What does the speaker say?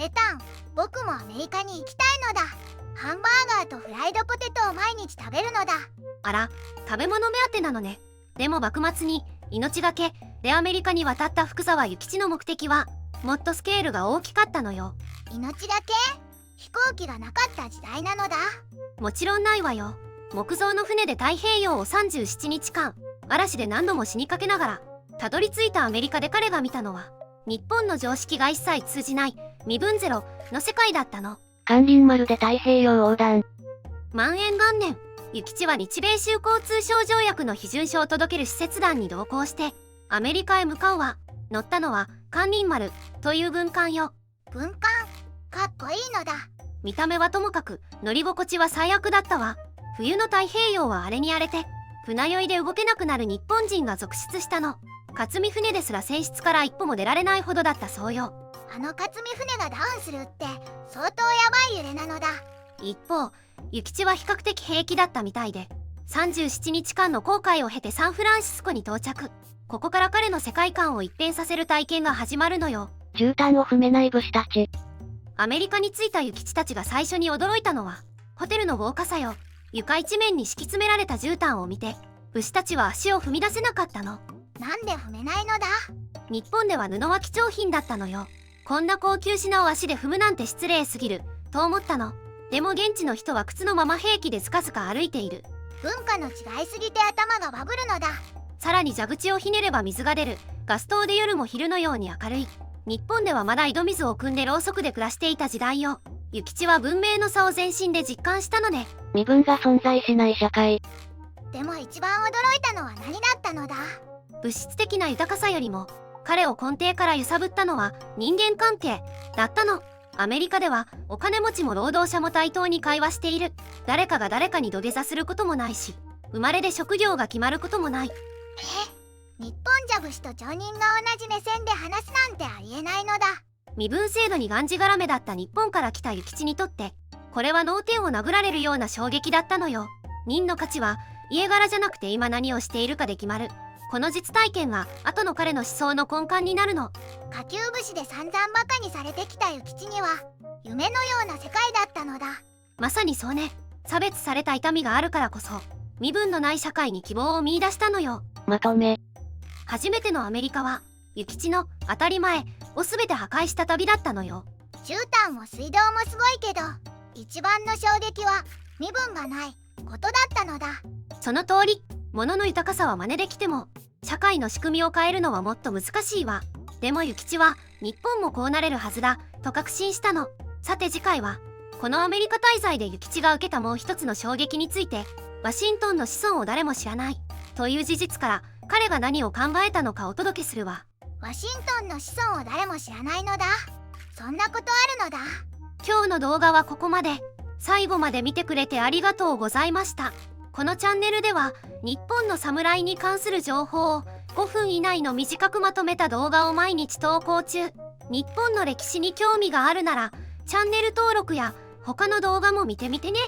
メタン、僕もアメリカに行きたいのだ。ハンバーガーとフライドポテトを毎日食べるのだ。あら、食べ物目当てなのね。でも幕末に命がけでアメリカに渡った福沢諭吉の目的はもっとスケールが大きかったのよ。命がけ？飛行機がなかった時代なのだ。もちろんないわよ。木造の船で太平洋を37日間嵐で何度も死にかけながらたどり着いたアメリカで彼が見たのは日本の常識が一切通じない身分ゼロの世界だったの。咸臨丸で太平洋横断。万延元年、諭吉は日米修好通商条約の批准書を届ける使節団に同行してアメリカへ向かうわ。乗ったのは咸臨丸という軍艦よ。軍艦、かっこいいのだ。見た目はともかく乗り心地は最悪だったわ。冬の太平洋は荒れに荒れて船酔いで動けなくなる日本人が続出したの。勝見船ですら船室から一歩も出られないほどだったそうよ。あの勝見船がダウンするって相当やばい揺れなのだ。一方、諭吉は比較的平気だったみたいで37日間の航海を経てサンフランシスコに到着。ここから彼の世界観を一変させる体験が始まるのよ。絨毯を踏めない武士たち。アメリカに着いた諭吉たちが最初に驚いたのはホテルの豪華さよ。床一面に敷き詰められた絨毯を見て武士たちは足を踏み出せなかったの。なんで踏めないのだ。日本では布は貴重品だったのよ。こんな高級品を足で踏むなんて失礼すぎると思ったの。でも現地の人は靴のまま平気でずかずか歩いている。文化の違いすぎて頭がバグるのだ。さらに蛇口をひねれば水が出るガス灯で夜も昼のように明るい。日本ではまだ井戸水を汲んでろうそくで暮らしていた時代よ。諭吉は文明の差を全身で実感したのね。身分が存在しない社会。でも一番驚いたのは何だったのだ。物質的な豊かさよりも彼を根底から揺さぶったのは人間関係だったの。アメリカではお金持ちも労働者も対等に会話している。誰かが誰かに土下座することもないし生まれで職業が決まることもない。日本じゃ武士と町人が同じ目線で話すなんてありえないのだ。身分制度にがんじがらめだった日本から来た諭吉にとってこれは脳天を殴られるような衝撃だったのよ。人の価値は家柄じゃなくて今何をしているかで決まる。この実体験が後の彼の思想の根幹になるの。下級武士で散々バカにされてきた諭吉には夢のような世界だったのだ。まさにそうね。差別された痛みがあるからこそ身分のない社会に希望を見出したのよ。まとめ。初めてのアメリカは諭吉の当たり前を全て破壊した旅だったのよ。絨毯も水道もすごいけど一番の衝撃は身分がないことだったのだ。その通り。物の豊かさは真似できても社会の仕組みを変えるのはもっと難しいわ。でも諭吉は日本もこうなれるはずだと確信したの。さて次回はこのアメリカ滞在で諭吉が受けたもう一つの衝撃についてワシントンの子孫を誰も知らないという事実から彼が何を考えたのかお届けするわ。ワシントンの子孫を誰も知らないのだ。そんなことあるのだ。今日の動画はここまで。最後まで見てくれてありがとうございました。このチャンネルでは日本の侍に関する情報を5分以内の短くまとめた動画を毎日投稿中。日本の歴史に興味があるならチャンネル登録や他の動画も見てみてね。